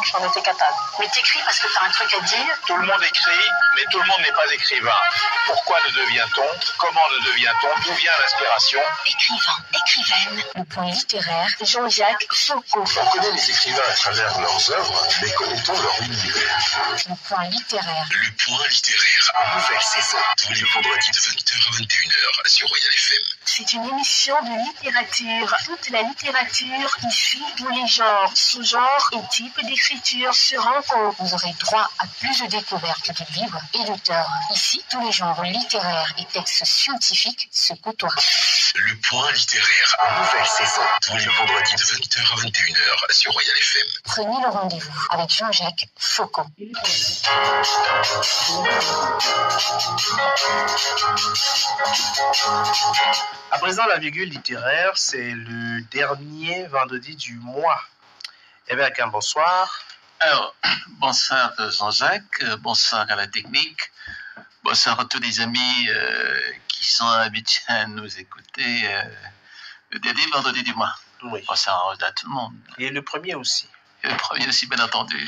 J'en étais capable. Mais t'écris parce que t'as un truc à dire. Tout le monde écrit, mais tout le monde n'est pas écrivain. Pourquoi ne devient-on? Comment ne devient-on? D'où vient l'inspiration? Écrivain, écrivaine. Le point littéraire, Jean-Jacques Foucault. On connaît les écrivains à travers leurs œuvres, mais connaît-on leur univers? Le point littéraire. Le point littéraire, nouvelle saison, tous les vendredis de 20h à 21h sur Royal FM. C'est une émission de littérature. Toute la littérature ici, tous les genres, sous-genres et types d'écriture se rencontrent. Vous aurez droit à plus de découvertes de livres et d'auteurs. Ici, tous les genres littéraires et textes scientifiques se côtoient. Le point littéraire, nouvelle saison, tous les vendredis de 20h à 21h sur Royal FM. Prenez le rendez-vous avec Jean-Jacques Foucault. À présent, la virgule littéraire, c'est le dernier vendredi du mois. Eh bien, un bonsoir. Alors, bonsoir Jean-Jacques, bonsoir à la technique, bonsoir à tous les amis qui sont habitués à nous écouter le dernier vendredi du mois. Oui. Bonsoir à tout le monde. Et le premier aussi. Et le premier aussi, bien entendu.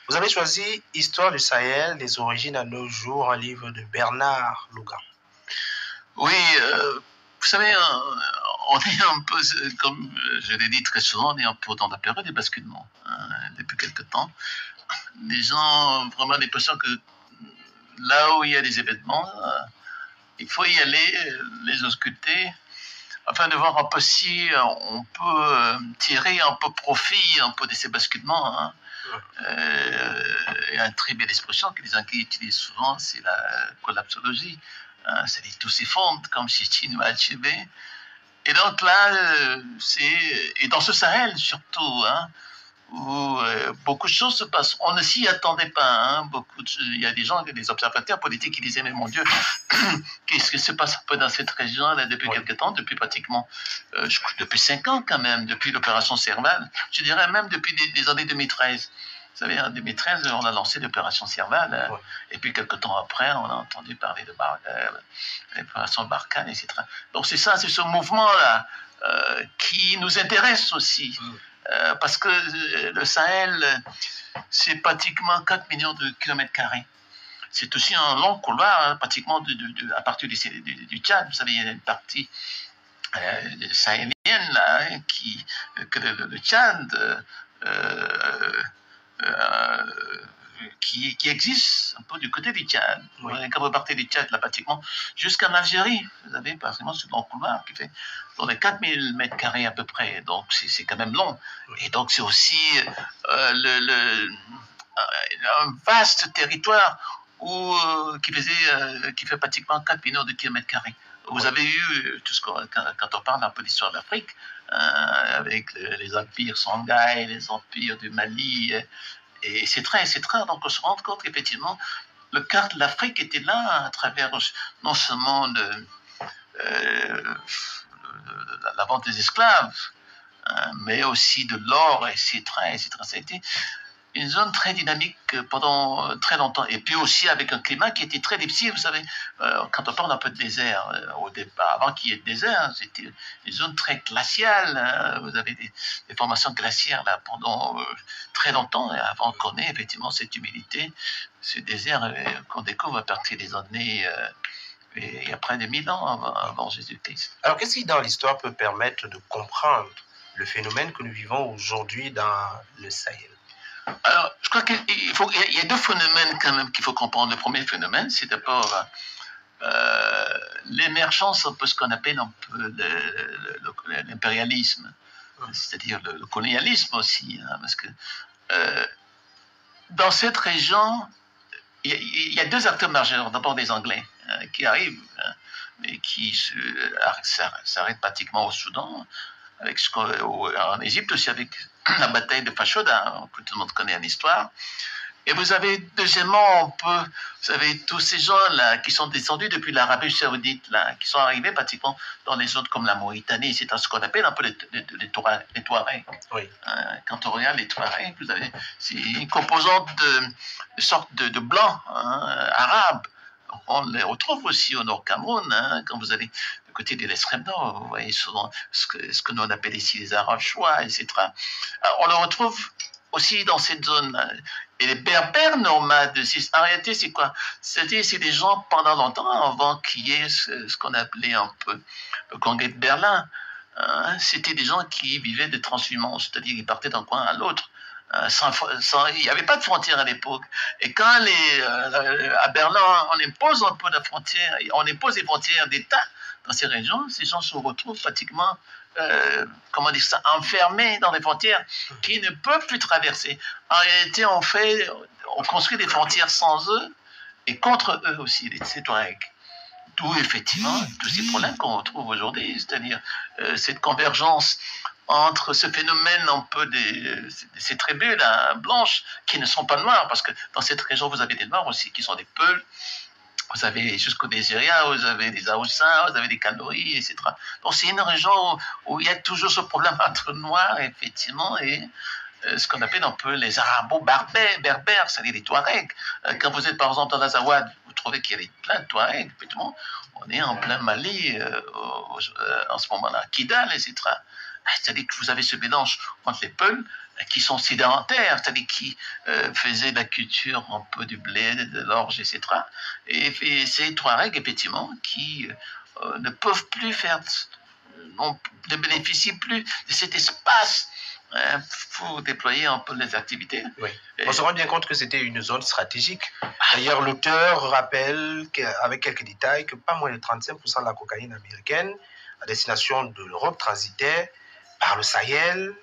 Vous avez choisi Histoire du Sahel, des origines à nos jours, un livre de Bernard Lougan. Oui, vous savez, on est un peu, comme je l'ai dit très souvent, on est un peu dans la période des basculements. Depuis quelque temps, les gens ont vraiment l'impression que là où il y a des événements, il faut y aller, les ausculter, afin de voir un peu si on peut tirer un peu profit un peu de ces basculements. Hein. Il y a une très belle expression que les Anglais utilisent souvent, c'est la collapsologie. C'est-à-dire tout s'effondre comme chez Chinua Achebe. Et donc là, et dans ce Sahel surtout, hein, où beaucoup de choses se passent. On ne s'y attendait pas. Hein, il y a des gens, des observateurs politiques qui disaient, mais mon Dieu, qu'est-ce qui se passe un peu dans cette région-là depuis quelque temps, depuis pratiquement, je crois, depuis 5 ans quand même, depuis l'opération Serval, je dirais même depuis les années 2013. Vous savez, en 2013, on a lancé l'opération Serval, et puis quelques temps après, on a entendu parler de l'opération Barkhane, etc. Donc c'est ça, c'est ce mouvement-là qui nous intéresse aussi, parce que le Sahel, c'est pratiquement 4 millions de kilomètres carrés. C'est aussi un long couloir, hein, pratiquement à partir du Tchad. Vous savez, il y a une partie sahélienne là, hein, que le Tchad qui existe un peu du côté du Tchad. Quand vous partez du Tchad, là, pratiquement, jusqu'en Algérie, vous avez pratiquement ce long couloir qui fait dans les 4000 mètres carrés à peu près. Donc, c'est quand même long. Et donc, c'est aussi un vaste territoire qui fait pratiquement 4 millions de kilomètres carrés. Vous avez eu, quand on parle un peu d'histoire de l'Afrique, avec les empires Songhai, les empires du Mali, et c'est très, donc on se rend compte qu'effectivement, le quart de l'Afrique était là à travers non seulement la vente des esclaves, mais aussi de l'or, etc. Ça a été une zone très dynamique pendant très longtemps. Et puis aussi avec un climat qui était très difficile. Vous savez, quand on parle un peu de désert, au départ, avant qu'il y ait de désert, c'était une zone très glaciale. Vous avez des formations glaciaires là pendant très longtemps, et avant qu'on ait effectivement cette humidité, ce désert qu'on découvre à partir des années... il y a près de 1000 ans avant Jésus-Christ. Alors, qu'est-ce qui, dans l'histoire, peut permettre de comprendre le phénomène que nous vivons aujourd'hui dans le Sahel? Alors, je crois qu'il y a deux phénomènes quand même qu'il faut comprendre. Le premier phénomène, c'est d'abord l'émergence, un peu ce qu'on appelle un peu l'impérialisme, c'est-à-dire le colonialisme aussi, hein, parce que dans cette région, il y a deux acteurs majeurs. D'abord des Anglais qui arrivent, et qui s'arrêtent pratiquement au Soudan, en Égypte aussi avec la bataille de Fashoda, que tout le monde connaît en histoire. Et vous avez, deuxièmement, vous avez tous ces gens-là qui sont descendus depuis l'Arabie Saoudite, là, qui sont arrivés pratiquement dans les zones comme la Mauritanie, c'est ce qu'on appelle un peu les Touaregs. Oui. Quand on regarde les Touaregs, c'est une composante de sorte de blancs arabes. On les retrouve aussi au Nord Cameroun, hein, quand vous allez du côté de l'extrême nord, vous voyez souvent ce que nous on appelle ici les Arabes chouas, etc. Alors, on le retrouve aussi dans cette zone-là. Et les berbères nomades, en réalité, c'est quoi? C'est-à-dire, c'est des gens, pendant longtemps, avant qu'il y ait ce qu'on appelait un peu le congrès de Berlin, c'était des gens qui vivaient de transhumance, c'est-à-dire ils partaient d'un coin à l'autre. Il n'y avait pas de frontières à l'époque. Et quand à Berlin, on impose un peu la frontière, on impose les frontières d'État dans ces régions, ces gens se retrouvent pratiquement, comment dire ça, enfermés dans des frontières qui ne peuvent plus traverser. En réalité, on construit des frontières sans eux et contre eux aussi, ces Touaregs. D'où effectivement tous ces problèmes qu'on retrouve aujourd'hui, c'est-à-dire cette convergence entre ce phénomène un peu ces tribus là, blanches qui ne sont pas noires, parce que dans cette région vous avez des noirs aussi qui sont des Peuls, vous avez jusqu'au Nigeria, vous avez des Haoussa, vous avez des Kanuri, etc. Donc c'est une région où il y a toujours ce problème entre noirs effectivement et ce qu'on appelle un peu les arabo-berbères, c'est-à-dire les Touaregs. Quand vous êtes par exemple dans l'Azawad, vous trouvez qu'il y a plein de Touaregs, effectivement. On est en plein Mali en ce moment-là, Kidal, etc. C'est-à-dire que vous avez ce mélange entre les Peuls qui sont sédentaires, c'est-à-dire qui faisaient la culture un peu du blé, de l'orge, etc. Et ces Touaregs, effectivement, qui ne peuvent plus ne bénéficient plus de cet espace pour déployer un peu les activités. Oui. On se rend bien compte que c'était une zone stratégique. D'ailleurs, l'auteur rappelle, avec quelques détails, que pas moins de 35% de la cocaïne américaine à destination de l'Europe transitait par le Sahel.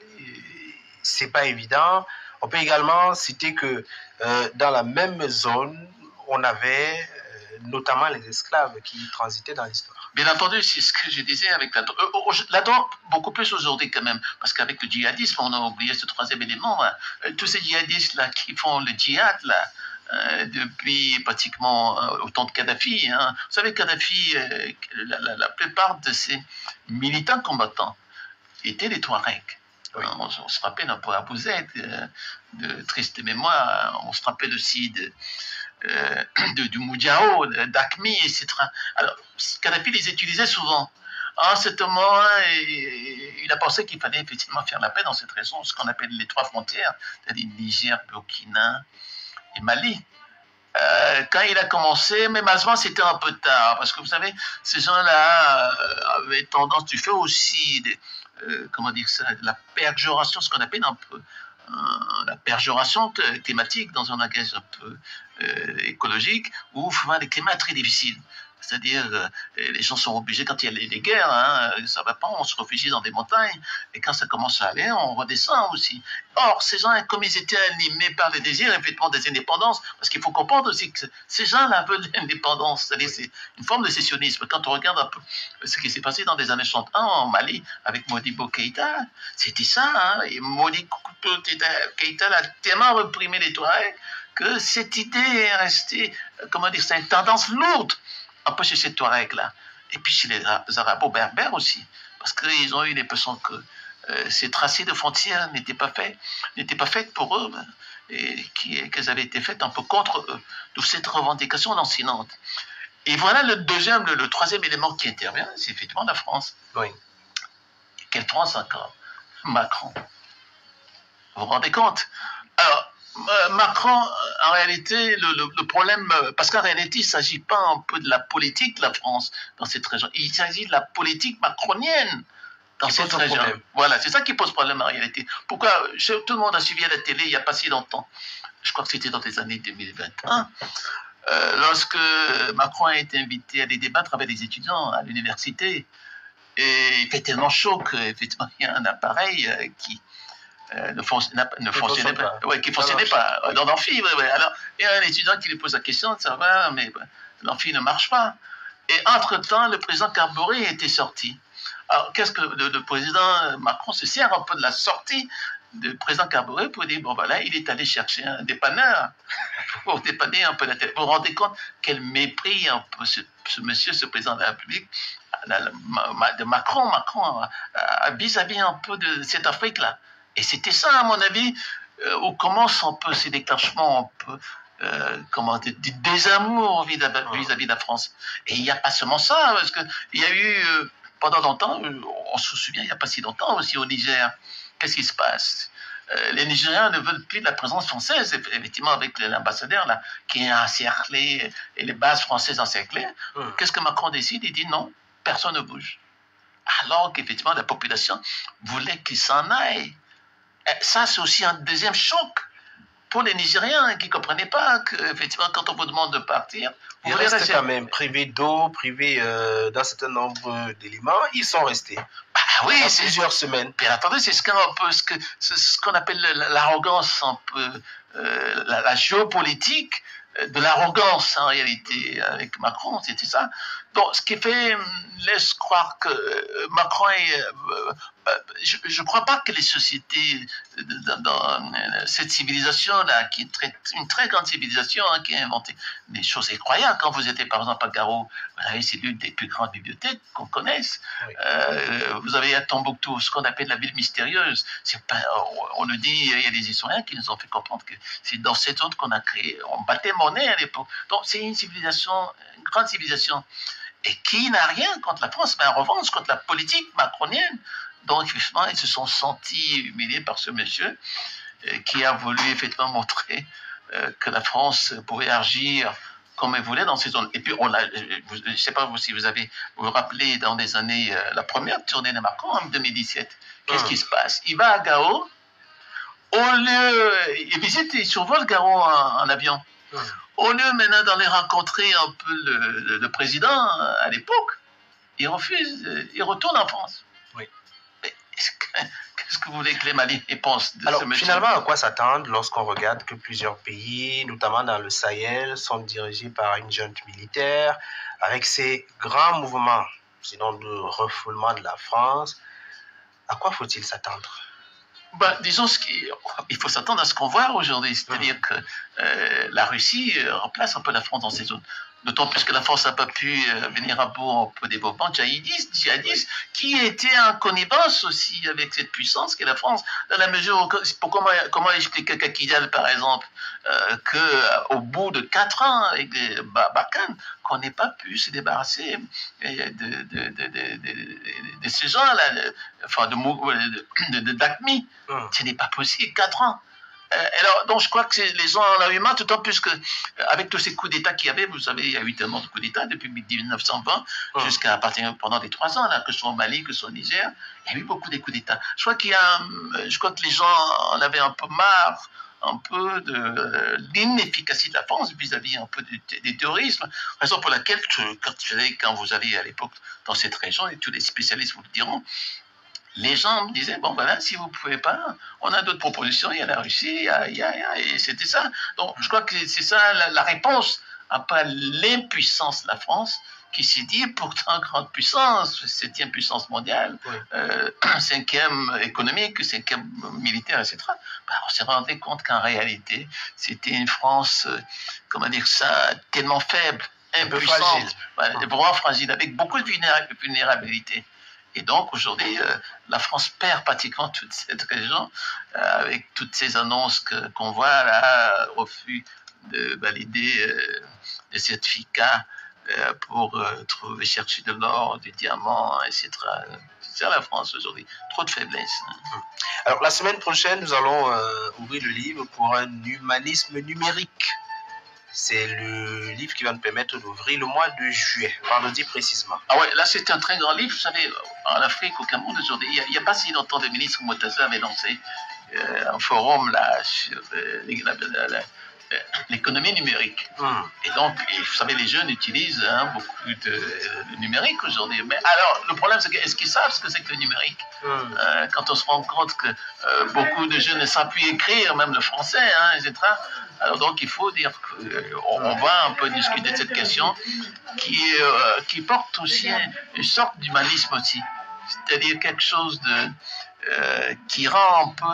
C'est pas évident. On peut également citer que dans la même zone, on avait notamment les esclaves qui transitaient dans l'histoire. Bien entendu, c'est ce que je disais avec la drogue, beaucoup plus aujourd'hui quand même, parce qu'avec le djihadisme, on a oublié ce troisième élément. Tous ces djihadistes-là qui font le djihad, là, depuis pratiquement au temps de Kadhafi. Vous savez, Kadhafi, la plupart de ses militants combattants étaient des Touaregs. Oui. On se rappelle un peu Abou Zaid, de triste mémoire, on se rappelle aussi du Moudjao, d'Akmi, etc. Alors, Kadhafi les utilisait souvent. En ce moment, il a pensé qu'il fallait effectivement faire la paix dans cette région, ce qu'on appelle les trois frontières, c'est-à-dire Niger, Burkina et Mali. Quand il a commencé, mais malheureusement c'était un peu tard, parce que vous savez, ces gens-là avaient tendance, tu fais aussi comment dire ça, de la perjuration, ce qu'on appelle un peu la perjuration climatique dans un langage un peu écologique, où il faut des climats très difficiles. C'est-à-dire, les gens sont obligés, quand il y a les guerres, ça ne va pas, on se réfugie dans des montagnes, et quand ça commence à aller, on redescend aussi. Or, ces gens, comme ils étaient animés par le désir, effectivement, des indépendances, parce qu'il faut comprendre aussi que ces gens-là veulent l'indépendance, c'est-à-dire c'est une forme de sécessionnisme. Quand on regarde un peu ce qui s'est passé dans les années 61 en Mali, avec Modibo Keïta, c'était ça, et Modibo Keïta a tellement reprimé les Touaregs que cette idée est restée, comment dire, c'est une tendance lourde, un peu chez ces Touaregs-là. Et puis chez les Arabo-berbères aussi. Parce qu'ils ont eu l'impression que ces tracés de frontières n'étaient pas faites pour eux, et qu'elles avaient été faites un peu contre eux. D'où cette revendication lancinante. Et voilà le troisième élément qui intervient, c'est effectivement la France. Oui. Quelle France encore? Macron. Vous vous rendez compte? Alors, Macron, en réalité, le problème, parce qu'en réalité, il ne s'agit pas un peu de la politique de la France dans cette région, il s'agit de la politique macronienne dans cette région. Voilà, c'est ça qui pose problème en réalité. Pourquoi? Tout le monde a suivi à la télé il n'y a pas si longtemps, je crois que c'était dans les années 2021, lorsque Macron a été invité à aller débattre avec les étudiants à l'université, et il fait tellement chaud qu'effectivement, il y a un appareil qui ne fonctionnait pas dans l'amphi. Alors, il y a un étudiant qui lui pose la question, ça va, mais l'amphi ne marche pas. Et entre-temps, le président Kaboré était sorti. Alors, qu'est-ce que le président Macron se sert un peu de la sortie du président Kaboré pour dire, bon, voilà, il est allé chercher un dépanneur pour dépanner un peu la tête. Vous vous rendez compte quel mépris un peu ce monsieur, ce président de la République, de Macron vis-à-vis un peu de cette Afrique-là. Et c'était ça, à mon avis, où commence un peu ces déclenchements, un peu, des désamours vis-à-vis de la France. Et il n'y a pas seulement ça, parce qu'il y a eu, pendant longtemps, on se souvient, il n'y a pas si longtemps aussi au Niger, qu'est-ce qui se passe? les Nigériens ne veulent plus de la présence française, effectivement, avec l'ambassadeur là, qui est encerclé et les bases françaises encerclées. Qu'est-ce que Macron décide? Il dit non, personne ne bouge. Alors qu'effectivement, la population voulait qu'il s'en aille. Et ça, c'est aussi un deuxième choc pour les Nigériens qui ne comprenaient pas qu'effectivement, quand on vous demande de partir, ils restent quand même privés d'eau, privés d'un certain nombre d'éléments. Ils sont restés. Oui, c'est plusieurs semaines. Bien entendu, c'est ce qu'on appelle l'arrogance, un peu, la géopolitique de l'arrogance en réalité avec Macron, c'était ça. Donc, ce qui laisse croire que Macron est... je ne crois pas que les sociétés dans cette civilisation-là, qui est une très grande civilisation, qui a inventé des choses incroyables. Quand vous étiez par exemple à Gao, vous savez, c'est l'une des plus grandes bibliothèques qu'on connaisse. Oui. Vous avez à Tombouctou ce qu'on appelle la ville mystérieuse. On le dit, il y a des historiens qui nous ont fait comprendre que c'est dans cette zone qu'on a créé, on battait monnaie à l'époque. Donc c'est une civilisation, une grande civilisation, et qui n'a rien contre la France, mais en revanche contre la politique macronienne. Donc, effectivement, ils se sont sentis humiliés par ce monsieur qui a voulu effectivement montrer que la France pouvait agir comme elle voulait dans ces zones. Et puis, je ne sais pas si vous vous rappelez, dans des années, la première tournée de Macron en 2017, qu'est-ce qui se passe? Il va à Gao, il survole Gao en avion. Au lieu maintenant d'aller rencontrer un peu le président à l'époque, il refuse, il retourne en France. Oui. Mais qu'est-ce que vous voulez que les Maliens pensent de Alors, ce monsieur? Finalement, à quoi s'attendre lorsqu'on regarde que plusieurs pays, notamment dans le Sahel, sont dirigés par une junte militaire, avec ces grands mouvements, sinon de refoulement de la France? À quoi faut-il s'attendre? Disons il faut s'attendre à ce qu'on voit aujourd'hui, c'est-à-dire que la Russie remplace un peu la France dans ces zones. D'autant plus que la France n'a pas pu venir à bout un peu des mouvements djihadistes, qui étaient en connivence aussi avec cette puissance qu'est la France, dans la mesure où, comment expliquer qu'à Kidal, par exemple, qu'au bout de 4 ans avec des Barkhane, qu'on n'ait pas pu se débarrasser de ces gens-là, enfin d'AQMI. Ce n'est pas possible, 4 ans. Alors, donc je crois que les gens en ont eu marre, d'autant plus qu'avec tous ces coups d'État qu'il y avait, vous savez, il y a eu tellement de coups d'État depuis 1920 jusqu'à pendant les 3 ans, là, que ce soit au Mali, que ce soit au Niger, il y a eu beaucoup de coups d'État. Je crois que les gens en avaient un peu marre, un peu de l'inefficacité de la France vis-à-vis un peu du terrorisme, raison pour laquelle, quand vous allez à l'époque dans cette région, et tous les spécialistes vous le diront, les gens me disaient, bon voilà, si vous ne pouvez pas, on a d'autres propositions, il y a la Russie, et c'était ça. Donc je crois que c'est ça la réponse à pas l'impuissance de la France, qui s'est dit, pourtant grande puissance, 7e puissance mondiale, 5e économique, 5e militaire, etc. On s'est rendu compte qu'en réalité, c'était une France, comment dire ça, tellement faible, impuissante, vraiment fragile, avec beaucoup de vulnérabilité. Et donc, aujourd'hui, la France perd pratiquement toute cette région avec toutes ces annonces qu'on voit là, refus de valider des certificats pour chercher de l'or, du diamant, etc. C'est ça la France aujourd'hui. Trop de faiblesse. Alors, la semaine prochaine, nous allons ouvrir le livre pour un humanisme numérique. C'est le livre qui va nous permettre d'ouvrir le mois de juillet, vendredi précisément. Ah ouais, là c'est un très grand livre. Vous savez, en Afrique, au Cameroun aujourd'hui, il n'y a pas si longtemps, le ministre Moutaza avait lancé un forum là sur l'économie numérique. Et donc, vous savez, les jeunes utilisent beaucoup de numérique aujourd'hui. Mais alors, le problème, c'est est-ce qu'ils savent ce que c'est que le numérique? Quand on se rend compte que beaucoup de jeunes ne savent plus écrire, même le français, etc. Alors donc, il faut dire qu'on va un peu discuter de cette question qui porte aussi une sorte d'humanisme aussi. C'est-à-dire quelque chose qui rend un peu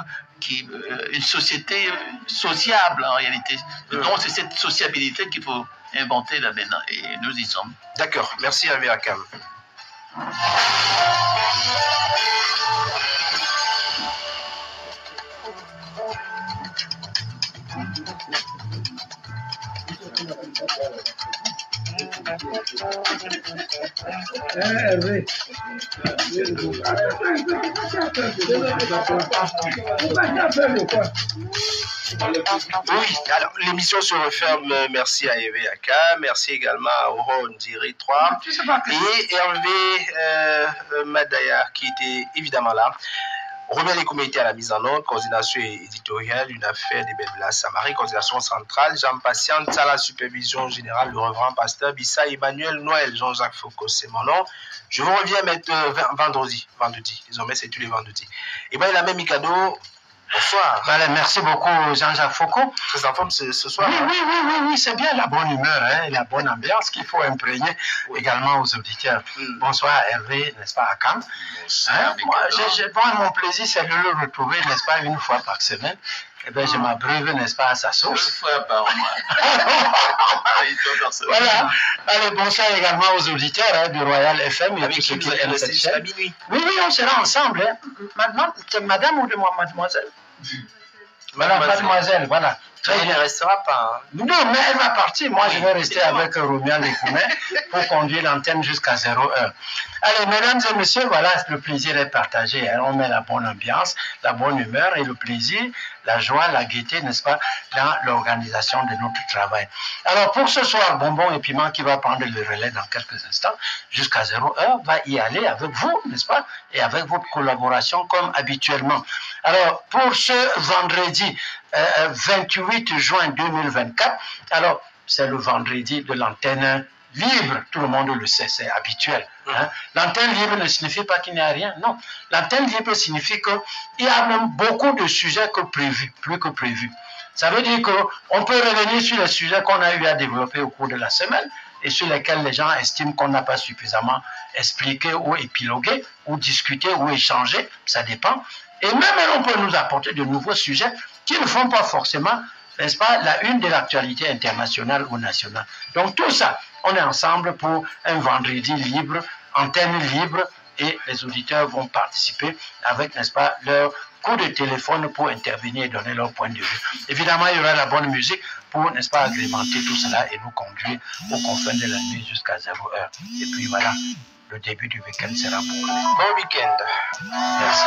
une société sociable en réalité. Donc c'est cette sociabilité qu'il faut inventer là maintenant et nous y sommes. D'accord, merci Hervé Akam. Oui, alors l'émission se referme. Merci à Eve Aka, merci également à Oro Ndiri 3 et Hervé Madaya qui était évidemment là. Romain Lécoumé était à la mise en ordre, coordination éditoriale, une affaire des Bella Samari, coordination centrale, Jean Patient, à la supervision générale, le reverend pasteur Bissa Emmanuel Noël, Jean-Jacques Foucault, c'est mon nom. Je vous reviens mettre vendredi, désormais c'est tous les vendredis. Et bien, il a même Mikado. Bonsoir. Voilà, merci beaucoup Jean-Jacques Foucault. Très en forme ce soir. Oui, c'est bien la bonne humeur, hein, la bonne ambiance qu'il faut imprégner également aux auditeurs. Bonsoir Hervé, n'est-ce pas, à Cannes. Bonsoir. Mon plaisir, c'est de le retrouver, n'est-ce pas, une fois par semaine. Eh bien, je m'abreuve, n'est-ce pas, à sa sauce. 2 fois par mois. Voilà. Allez, bonsoir également aux auditeurs hein, du Royal FM. Avec qui nous allons rester jusqu'à minuit. Oui, on sera ensemble. Hein. Madame ou de moi, mademoiselle? Mademoiselle, voilà. Elle ne restera pas. Hein. Non, mais elle va partir. Moi, je vais rester avec Romain Lécoumé pour conduire l'antenne jusqu'à 0h. Allez, mesdames et messieurs, voilà, le plaisir est partagé. Hein. On met la bonne ambiance, la bonne humeur et le plaisir, la joie, la gaieté, n'est-ce pas, dans l'organisation de notre travail. Alors, pour ce soir, Bonbon et Piment, qui va prendre le relais dans quelques instants, jusqu'à 0h, va y aller avec vous, n'est-ce pas, et avec votre collaboration comme habituellement. Alors, pour ce vendredi 28 juin 2024, alors, c'est le vendredi de l'antenne libre, tout le monde le sait, c'est habituel. Hein. L'antenne libre ne signifie pas qu'il n'y a rien, non. L'antenne libre signifie qu'il y a même beaucoup de sujets que prévus, plus que prévus. Ça veut dire qu'on peut revenir sur les sujets qu'on a eu à développer au cours de la semaine et sur lesquels les gens estiment qu'on n'a pas suffisamment expliqué ou épilogué ou discuté ou échangé, ça dépend. Et même on peut nous apporter de nouveaux sujets qui ne font pas forcément, n'est-ce pas, la une de l'actualité internationale ou nationale. Donc tout ça, on est ensemble pour un vendredi libre, antenne libre, et les auditeurs vont participer avec, n'est-ce pas, leur coup de téléphone pour intervenir et donner leur point de vue. Évidemment, il y aura la bonne musique pour, n'est-ce pas, agrémenter tout cela et nous conduire aux confins de la nuit jusqu'à 0h. Et puis voilà, le début du week-end sera bouclé. Bon week-end. Merci.